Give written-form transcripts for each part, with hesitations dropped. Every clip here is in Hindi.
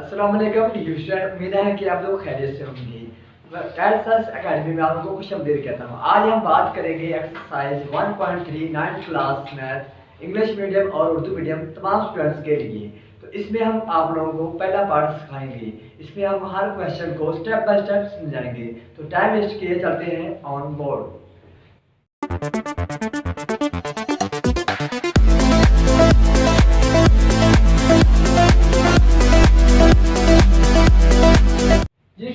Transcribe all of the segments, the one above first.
अस्सलाम वालेकुम स्टूडेंट, उम्मीद है कि आप लोग खैरियत से होंगे। कैलसस एकेडमी में आप लोगों को खुश आमदीद कहता हूँ। आज हम बात करेंगे exercise 1.3 9th class math English medium और उर्दू मीडियम तमाम स्टूडेंट्स के लिए। तो इसमें हम आप लोगों को पहला पार्ट सिखाएंगे। इसमें हम हर क्वेश्चन को स्टेप बाय स्टेप समझाएंगे। तो टाइम वेस्ट किए चलते हैं ऑन बोर्ड।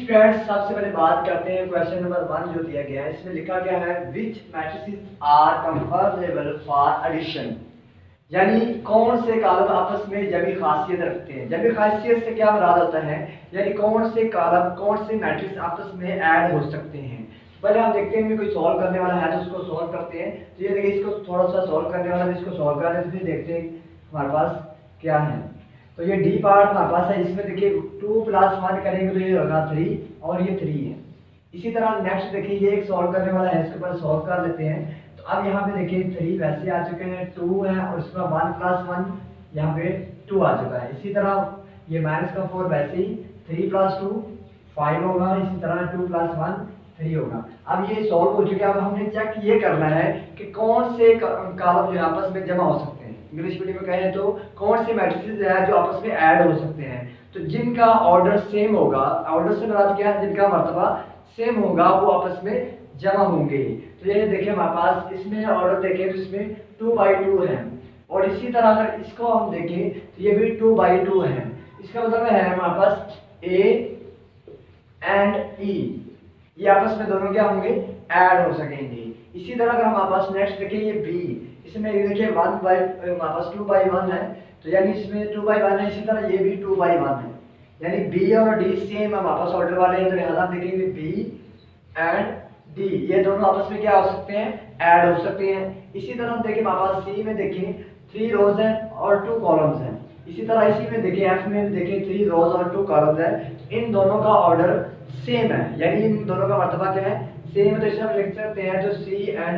फ्रेंड्स, सबसे पहले बात करते हैं क्वेश्चन नंबर 1 जो दिया गया है। इसमें लिखा गया है which matrices are comfortable for addition, यानी कौन से कॉलम आपस में जमी खासियत रखते हैं। जमी खासियत से क्या मुराद होता है, यानी कौन से कॉलम कौन से मैट्रिक्स आपस में ऐड हो सकते हैं। पहले हम देखते हैं कोई सॉल्व करने वाला है तो उसको सॉल्व करते हैं। तो ये देखिए, इसको थोड़ा सा सॉल्व करने वाला है, इसको सॉल्व करने से देखते हैं हमारे पास क्या है। तो ये डी पार्ट हमारे पास है। इसमें देखिए 2 + 1 करेंगे तो ये होगा 3 और ये 3 है। इसी तरह नेक्स्ट देखिए, ये एक सॉल्व करने वाला है, इसके ऊपर सॉल्व कर लेते हैं। तो अब यहाँ पे देखिए 3 वैसे आ चुके हैं, 2 है और इसमें 1 + 1 यहाँ पे 2 आ चुका है। इसी तरह ये -4 वैसे ही 3 + 2 5 होगा। इसी तरह 2 + 1 3 होगा। अब ये सॉल्व हो चुके हैं। अब हमने चेक ये करना है कि कौन से कॉलम जो आपस में जमा हो सकते हैं। इंग्लिश मीडियम में कहें तो कौन से मैट्रिसेस है जो आपस में ऐड हो सकते हैं। तो जिनका ऑर्डर सेम होगा, ऑर्डर से मुराद क्या है, जिनका मर्तबा सेम होगा वो आपस में जमा होंगे। तो ये देखिए हमारे पास इसमें ऑर्डर देखें तो इसमें 2/2 है। और इसी तरह अगर इसको हम देखें तो ये भी 2/2 है। इसका मतलब है हमारे पास A एंड E, ये आपस में दोनों क्या होंगे, ऐड हो सकेंगे। इसी तरह अगर हमारे पास नेक्स्ट देखें ये B, इसमें देखिए 2/1 है, तो यानी इसमें 2/1 है। इसी तरह ये भी 2/1 है, यानी B और D सेम हमारे पास ऑर्डर वाले हैं। तो लिहाजा हम देखेंगे B एंड D, ये दोनों आपस में क्या हो सकते हैं, ऐड हो सकते हैं। इसी तरह हम देखें हमारे पास C में देखें 3 रोज हैं और 2 कॉलम्स हैं। इसी तरह इसी में देखिए F में देखें 3 रोज और 2 कॉलम्स हैं। इन दोनों का ऑर्डर सेम है, यानी इन दोनों का मर्तबा क्या है, सेम। तो इसे हम लिख सकते हैं तो C एंड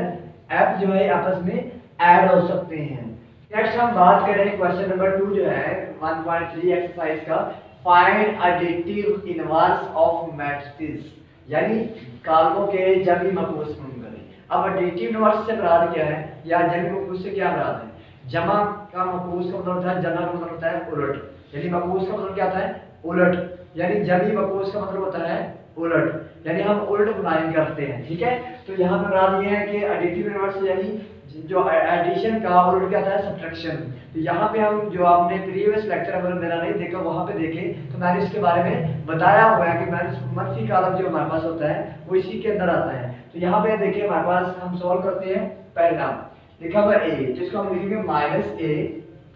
F जो है आपस में ऐड हो सकते हैं। नेक्स्ट हम बात करें क्वेश्चन नंबर 2 जो है 1.3 एक्सरसाइज का, find additive inverse of matrices, यानी कॉलमों के जमी मकूस करें। अब एडिटिव इनवर्स से मुराद क्या है, या जमी मकूस से क्या मुराद है। जमा का मकूस का मतलब होता है, जमा का मतलब होता है उलट, यानी मकूस का मतलब क्या होता है, उलट। यानी जमी मकूस का मतलब होता है उलट, यानी हम उलट बुनाई करते हैं। ठीक है, तो यहाँ पर मुराद ये है कि एडिटिव इनवर्स यानी जो एडिशन का उलट क्या होता है, सब्ट्रैक्शन। तो यहाँ पे हम जो आपने प्रीवियस लेक्चर अगर मेरा नहीं देखा वहाँ पे देखें तो मैंने इसके बारे में बताया हुआ है कि मनफी कॉलम जो हमारे पास होता है वो इसी के अंदर आता है। तो यहाँ पे देखिए हमारे पास हम सॉल्व करते हैं। पहला लिखा हुआ A, जिसको हम लिखेंगे -A,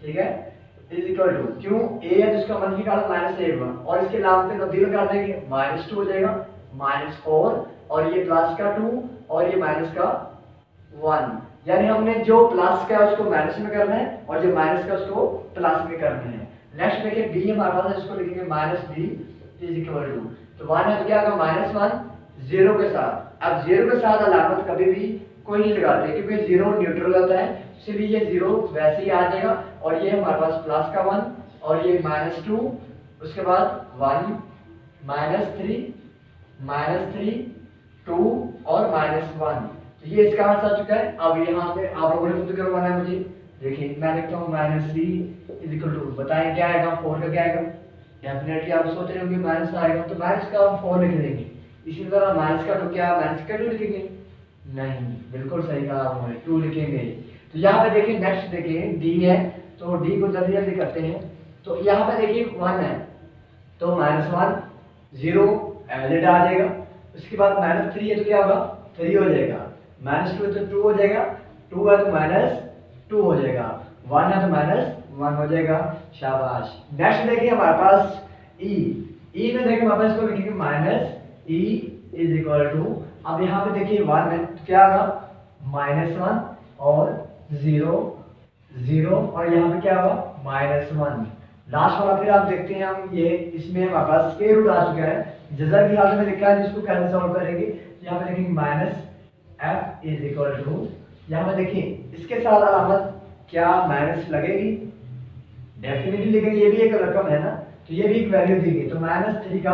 ठीक है, इज इक्वल टू, क्यों A है जिसका मनफी कॉलम -1 और इसके नाम पे तब्दील कर देंगे, -2 हो जाएगा, -4 और ये प्लस का 2 और ये माइनस का 1। यानी हमने जो प्लस का है उसको माइनस में करना है और जो माइनस का उसको प्लस में करना है। नेक्स्ट देखिए B हमारे पास है, इसको लिखेंगे -B इज इक्वल टू, तो 1 है तो क्या होगा -1 0 के साथ। अब 0 के साथ अलामत कभी भी कोई नहीं लगाते क्योंकि 0 न्यूट्रल होता है, इसलिए ये 0 वैसे ही आ जाएगा। और ये हमारे पास प्लस का 1 और ये -2, उसके बाद 1 -3 2 और -1। तो ये इसका आंसर आ चुका है। अब यहाँ पे आप लोगों ने खुद करवाना है मुझे। देखिए मैं लिखता हूँ -3 इज इक्वल टू, बताएं क्या आएगा, 4 का क्या आएगा। डेफिनेटली आप सोच रहे होंगे माइनस आएगा, तो माइनस का हम 4 लिख देंगे। इसी तरह माइनस का तो क्या, माइनस का 2 लिखेंगे, नहीं बिल्कुल सही कहा आपने, 2 लिखेंगे। तो यहाँ पे देखिए नेक्स्ट देखिए D है, तो D को जल्दी जल्दी करते हैं। तो यहाँ पे देखिए 1 है तो -1 0 एडिट आ जाएगा। उसके बाद -3 है तो क्या होगा, 3 हो जाएगा, -2 है तो 2 हो जाएगा, 2 है तो -2 हो जाएगा, 1 है तो -1 हो जाएगा। शाबाश। नेक्स्ट देखिए हमारे पास E में देखिए हमारे पास इसको लिखेंगे -E इज इक्वल टू, अब यहाँ पे देखिए 1 है तो क्या होगा, -1 और 0 और यहाँ पे क्या होगा -1। लास्ट वाला फिर आप देखते हैं हम, ये इसमें हमारे पास स्क्वायर रूट आ चुका है, जज़र की हालत में लिखा है, जिसको कैसे सॉल्व करेंगे। यहाँ पे देखेंगे -F इज इक्वल टू, यहाँ पे देखिए इसके साथ अलामत क्या माइनस लगेगी, डेफिनेटली, लेकिन ये भी एक रकम है ना, तो तो ये भी एक वैल्यू दी गई, तो -3 का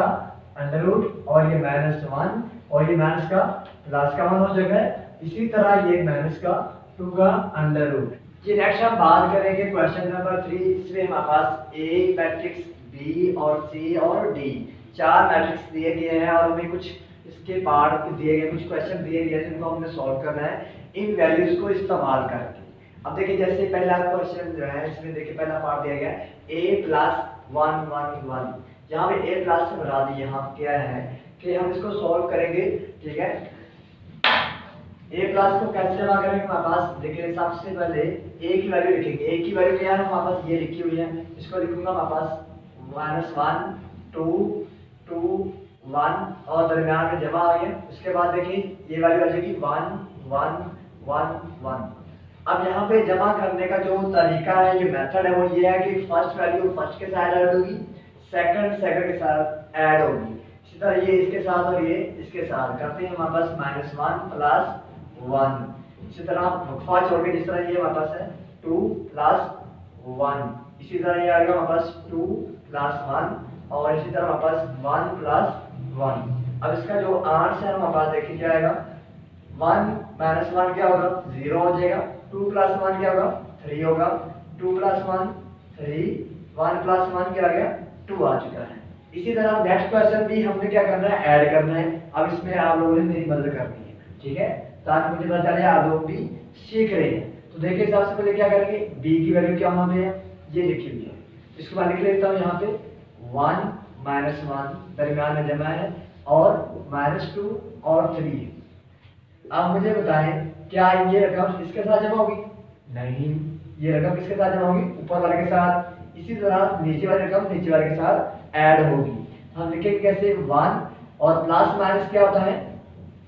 अंडर रूट और ये -1 और ये माइनस का प्लस का 1 हो जाएगा। इसी तरह ये माइनस का 2 का अंडर रूट। जी नेक्स्ट हम बात करेंगे क्वेश्चन नंबर 3। इसमें हमारे पास ए मैट्रिक्स, बी और सी और डी 4 मैट्रिक्स दिए गए हैं और हमें कुछ इसके पार्ट दिए गए, कुछ क्वेश्चन दिए गए जिनको हमने सॉल्व करना है इन वैल्यूज को इस्तेमाल करके। अब देखिए जैसे पहला क्वेश्चन जो है इसमें देखिए पहला पार्ट दिया गया है a + 1 1 1। यहाँ पे a प्लस से बना दी, यहाँ क्या है कि हम इसको सॉल्व करेंगे, ठीक है। a प्लस को कैसे जमा करेंगे हमारे पास, देखिए सबसे पहले a की वैल्यू लिखेंगे। a की वैल्यू क्या है हमारे पास, ये लिखी हुई है, इसको लिखूंगा हमारे पास -1 2 2 1 और दरमियान में जमा आ गया। उसके बाद देखिए ये वैल्यू आ जाएगी 1 1 1 1। अब यहाँ पे जमा करने का जो तरीका है, ये मेथड है, वो ये है कि फर्स्ट वैल्यू फर्स्ट के साथ ऐड होगी, सेकंड सेकंड के साथ ऐड होगी। इसी तरह ये इसके साथ और ये इसके साथ करते हैं हमारे पास -1 + 1। इसी तरह फर्स्ट छोड़ के जिस तरह ये हमारे पास है 2 + 1, इसी तरह ये आएगा हमारे पास 2 + 1 और इसी तरह हमारे पास 1 + 1। अब इसका जो आंसर है हमारे पास देखिए क्या आएगा, 1 - 1 क्या होगा 0 हो जाएगा, 2 + 1 क्या होगा 3 होगा, 2 + 1 3, 1 + 1 क्या आ गया 2 आ चुका है। इसी तरह नेक्स्ट क्वेश्चन भी हमने क्या करना है, ऐड करना है। अब इसमें आप लोगों ने मेरी मदद करनी है, ठीक है, ताकि मुझे पता चले आप लोग भी सीख रहे हैं। तो देखिए सबसे पहले क्या करेंगे, b की वैल्यू क्या वहां पे है, ये लिखी हुई है, इसको मैं लिख लेता हूँ यहाँ पे 1 - 1 दरमियान में जमा है और -2 और 3 है। अब मुझे बताएं क्या ये रकम इसके साथ जमा होगी, नहीं, ये रकम किसके साथ जमा होगी, ऊपर वाले के साथ। इसी तरह नीचे वाली रकम नीचे वाले के साथ ऐड होगी। हम लिखेंगे कैसे, 1 और प्लस माइनस क्या होता है,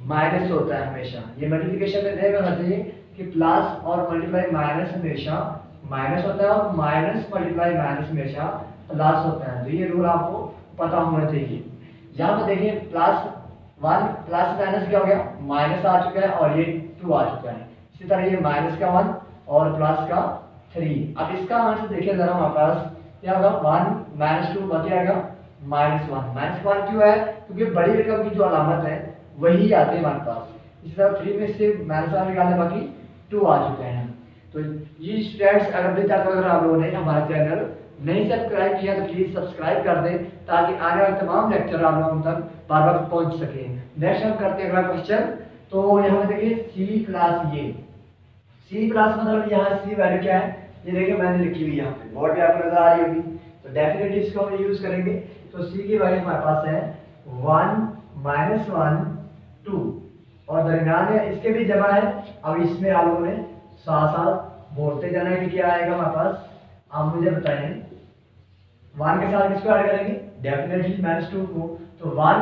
माइनस होता है हमेशा। ये मल्टीप्लिकेशन में ध्यान रखना चाहिए कि प्लस और मल्टीप्लाई माइनस हमेशा माइनस होता है और माइनस मल्टीप्लाई माइनस हमेशा प्लस होता है। तो ये रूल आपको पता होना चाहिए। यहाँ पे देखिए +1 प्लस माइनस क्या हो गया, माइनस आ चुका है और ये 2 आ चुका है। इसी तरह ये माइनस का 1 और प्लस का 3। अब इसका आंसर देखिए जरा हमारे पास क्या होगा, 1 - 2 बच जाएगा -1। -1 क्यों है, क्योंकि बड़ी रकम की जो अलामत है वही आते हैं हमारे पास। इसी तरह 3 में से -1 निकालने बाकी 2 आ चुके हैं। तो ये स्टूडेंट्स अभी तक अगर आप लोगों ने हमारा चैनल नहीं सब्सक्राइब किया तो प्लीज सब्सक्राइब कर दें, ताकि आने वाले तमाम लेक्चर आप लोगों तक बार बार पहुंच सके। नेक्स्ट हम करते हैं अगला क्वेश्चन। तो यहाँ पे देखिए C क्लास, ये C क्लास मतलब यहाँ C वैल्यू क्या है, ये देखिए मैंने लिखी हुई यहाँ पे बोर्ड पे आपको नजर आ रही होगी। तो डेफिनेटली इसको हम यूज करेंगे। तो C की वैल्यू हमारे पास है 1 - 1 2 और दरमियान में इसके भी जमा है। अब इसमें आप लोगों ने साथ साथ बोलते जाना है कि क्या आएगा हमारे पास। आप मुझे बताएं 1 के साथ किसको ऐड करेंगे, डेफिनेटली -2 को। तो 1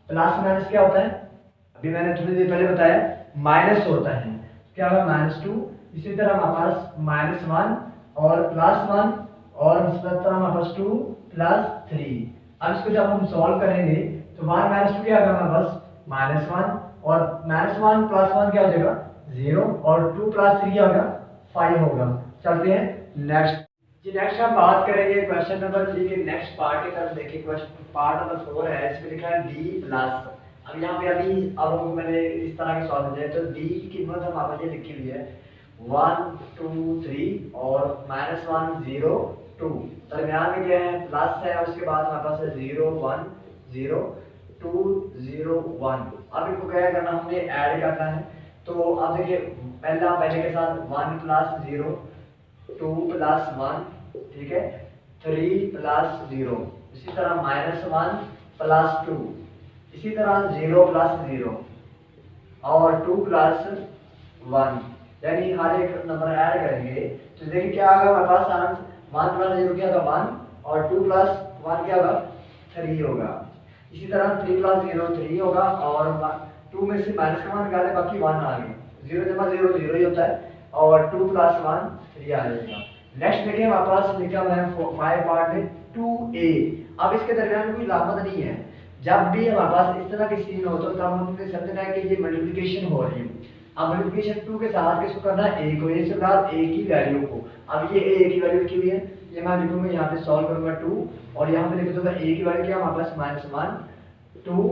प्लस माइनस क्या होता है, अभी मैंने थोड़ी देर पहले बताया माइनस होता है, क्या होगा -2। इसी तरह हमारे पास -1 और +1 और इसी तरह हमारे पास 2 + 3। अब इसको जब हम सॉल्व करेंगे तो 1 - 2 क्या होगा हमारे पास -1 और -1 + 1 क्या हो जाएगा 0 और 2 + 3 क्या होगा 5 होगा। चलते हैं नेक्स्ट। जी नेक्स्ट हम बात करेंगे क्वेश्चन नंबर 3 के नेक्स्ट पार्ट की तरफ। देखिए क्वेश्चन पार्ट नंबर 4 है, इसमें लिखा है D+। अब यहाँ पे अभी आप लोगों को मैंने इस तरह के सॉल्व दिए, तो D की कीमत हम आपको ये लिखी हुई है 1 2 3 और -1 0 2। दरमियान में क्या है प्लस है और उसके बाद हमारे पास है 0 1 0 2 0 1। अब इनको क्या करना, हमने ऐड करना है। तो अब देखिए पहले के साथ 1 + 0 2 + 1, ठीक है, 3 + 0, इसी तरह -1 + 2, इसी तरह 0 + 0 और 2 + 1, यानी हर एक नंबर ऐड करेंगे तो देखिए क्या होगा हमारे पास आंसर 1 + 0 क्या होगा 1 और 2 + 1 क्या होगा 3 होगा। इसी तरह 3 + 0 3 होगा और 2 में से माइनस का 1 निकाले बाकी 1 आ गया, 0 जमा 0 0 ही होता है और 2 + 1 3 आ जाएगा। नेक्स्ट देखिए हमारे पास लिखा हुआ है 5 पार्ट में 2a। अब इसके दरमियान कोई लामत नहीं है। जब भी हमारे पास इस तरह की सीन हो तो तब हमने समझना है कि ये मल्टीप्लिकेशन हो रही है। अब मल्टीप्लिकेशन 2 के साथ किसको करना है, a को, a से बाद a की वैल्यू को। अब ये a की वैल्यू लिखी हुई है ये मैं लिखूंगा, यहाँ पे सॉल्व करूंगा 2 और यहाँ पे लिख दूंगा ए की वैल्यू क्या हमारे पास -1 2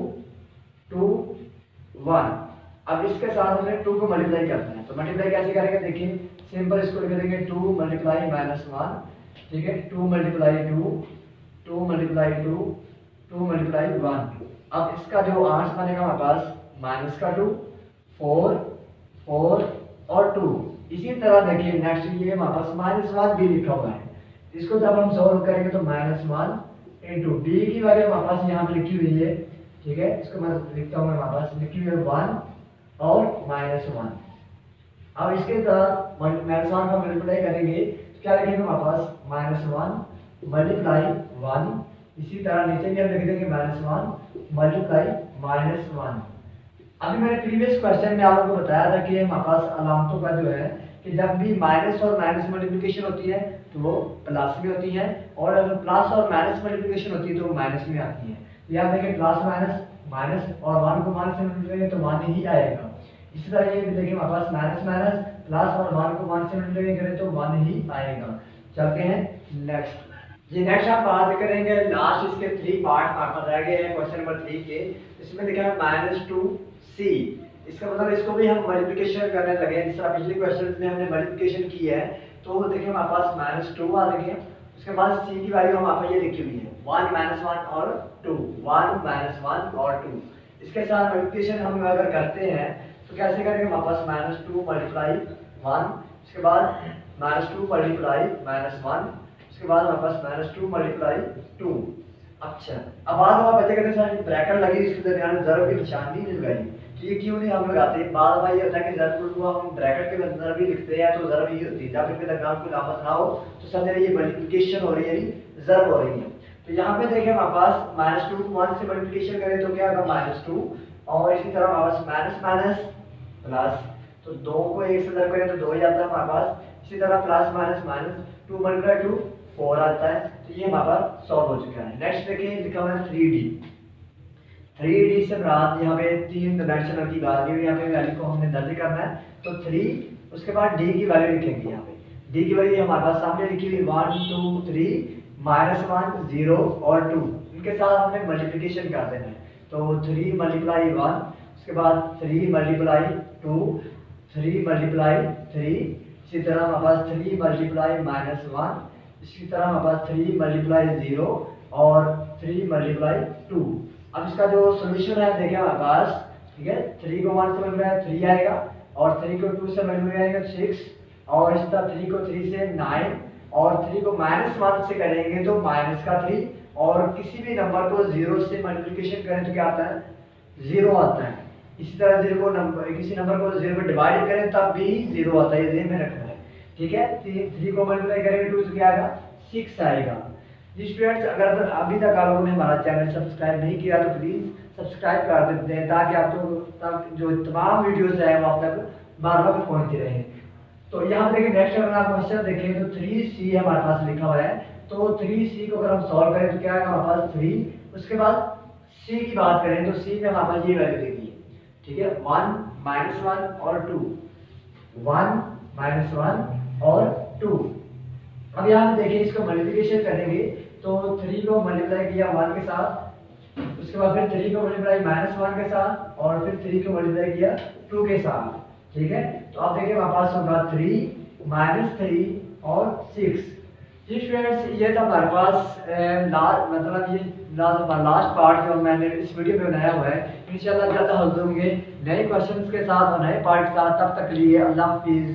2 1। अब इसके साथ हमें 2 को मल्टीप्लाई करना है, तो मल्टीप्लाई कैसे करेंगे देखिए, सिंपल इसको लिख देंगे 2 मल्टीप्लाई -1, ठीक है, 2 मल्टीप्लाई 2 2 मल्टीप्लाई 2 2 मल्टीप्लाई 1। अब इसका जो आंसर बनेगा हमारे पास -2 4 4 और 2। इसी तरह देखिए नेक्स्ट ये हमारे पास -1 भी लिखा हुआ है, इसको जब हम सॉल्व करेंगे तो -1 इंटू डी की वैल्यू हमारे पास यहाँ पे लिखी हुई है, ठीक है, इसको मैं लिखता हूँ, हमारे पास लिखी हुई है 1 और -1। अब इसके साथ -1 का मल्टीप्लाई करेंगे तो क्या लिखेंगे हमारे पास -1 मल्टीप्लाई 1। इसी तरह नीचे भी हम लिख देंगे -1 मल्टीप्लाई -1। अभी मैंने प्रीवियस क्वेश्चन में आप लोगों को बताया था कि हमारे पास अलामतों का जो है कि जब भी माइनस और माइनस मल्टीप्लिकेशन होती है तो वो प्लस में होती है, और अगर प्लस और माइनस मल्टीप्लिकेशन होती है तो वो माइनस में आती है। तो यहाँ देखिए प्लस माइनस माइनस और 1 को माइनस से मल्टीप्लाई करेंगे तो 1 ही आएगा। इसी तरह ये भी देखिए हमारे पास माइनस माइनस प्लस और 1 को 1 से मल्टीप्लाई करें तो 1 ही आएगा। चलते हैं नेक्स्ट। जी नेक्स्ट हम बात करेंगे लास्ट, इसके 3 पार्ट हमारे पास रह गए हैं क्वेश्चन नंबर 3 के। इसमें देखिए -2c, इसका मतलब इसको भी हम मल्टीप्लिकेशन करने लगे, जिस तरह पिछले क्वेश्चन में हमने मल्टीप्लिकेशन की है। तो देखिए हमारे पास -2 आ रही है, उसके बाद c की वैल्यू हमारे पास ये लिखी हुई है 1 -1 और 2 1 -1 और 2। इसके साथ मल्टीप्लिकेशन हम अगर करते हैं तो कैसे करेंगे, हमारे पास -2 मल्टीप्लाई 1, उसके बाद -2 मल्टीप्लाई -1, उसके बाद हमारे पास -2 मल्टीप्लाई 2। अच्छा, अब बार बार बच्चे कहते हैं ब्रैकेट लगी इसके दरमियान ज़रूर की निशान नहीं मिल गई, तो ये क्यों नहीं हम लगाते। बार बार ये होता है कि ज़रूर को हम ब्रैकेट के अंदर भी लिखते हैं तो ज़रूर ये होती है, जब इनके दरमियान कोई लामत ना हो तो समझ रहे ये मल्टीप्लिकेशन हो रही है, ज़रूर हो रही है। तो यहाँ पे देखिए हमारे पास -2 को 1 से मल्टीप्लिकेशन करें तो क्या होगा -2, और इसी तरह हमारे पास माइनस माइनस प्लस, तो 2 को 1 से ज़रूर करें तो 2 ही आता है हमारे पास। इसी तरह प्लस माइनस माइनस 2 मल्टीप्लाई 2 4 आता है, तो ये हमारा सॉल्व हो चुका है। नेक्स्ट देखिए लिखा हुआ है 3D। 3D से मुराद यहाँ पे 3 डायमेंशनल की बात हुई, यहाँ पे वैल्यू को हमने दर्ज करना है तो 3, उसके बाद D की वैल्यू लिखेंगे। यहाँ पे D की वैल्यू हमारे पास सामने लिखी हुई 1 2 3 -1 0 और 2, इनके साथ हमने मल्टीप्लिकेशन कर देना है। तो 3 मल्टीप्लाई 1, उसके बाद 3 मल्टीप्लाई 2 3 मल्टीप्लाई 3, इसी तरह हमारे पास 3 मल्टीप्लाई -1, इसी तरह हमारे पास 3 मल्टीप्लाई 0 और 3 मल्टीप्लाई 2। अब इसका जो सोल्यूशन है देखिए हमारे पास, ठीक है, 3 को 1 से मल्टीप्लाई 3 आएगा, और 3 को 2 से मल्टीप्लाई आएगा 6, और इस तरह 3 को 3 से 9, और 3 को -1 से करेंगे तो -3, और किसी भी नंबर को 0 से मल्टीप्लिकेशन करें तो क्या आता है 0 आता है। इसी तरह 0 को किसी नंबर को 0 पे डिवाइड करें तब भी 0 आता है, ये ध्यान में रखना है, ठीक है। 3 को मल्टीप्लाई करेंगे 2 से क्या आएगा 6 आएगा। जी स्टूडेंट्स, अगर अभी तक आप लोगों ने हमारा चैनल सब्सक्राइब नहीं किया तो प्लीज़ सब्सक्राइब कर देते हैं, ताकि आपको तक जो तमाम वीडियोस है वो आप तक बार बार पहुँचती रहे। तो यहाँ देखिए नेक्स्ट अगर आप क्वेश्चन देखें तो 3c हमारे पास लिखा हुआ है, तो 3c को अगर हम सॉल्व करें तो क्या आएगा हमारे पास 3, उसके बाद c की बात करें तो c में हमारे पास ये वैल्यू देगी है, ठीक है, 1 -1 और 2 1 -1 और 2। अब यहाँ पे देखिए इसको मल्टीप्लिकेशन करेंगे तो 3 को मल्टीप्लाई किया 1 के साथ, उसके बाद फिर 3 को मल्टीप्लाई -1 के साथ, और फिर 3 को मल्टीप्लाई किया 2 के साथ, ठीक है। तो अब देखिए हमारे पास होगा 3 -3 और 6। जी स्टूडेंट्स, ये था हमारे पास मतलब ये लास्ट पार्ट जो मैंने इस वीडियो में बनाया हुआ है। इंशाल्लाह जल्द हाजिर होंगे नए क्वेश्चंस के साथ और नए पार्ट के साथ, तब तक के लिए अल्लाह हाफिज़।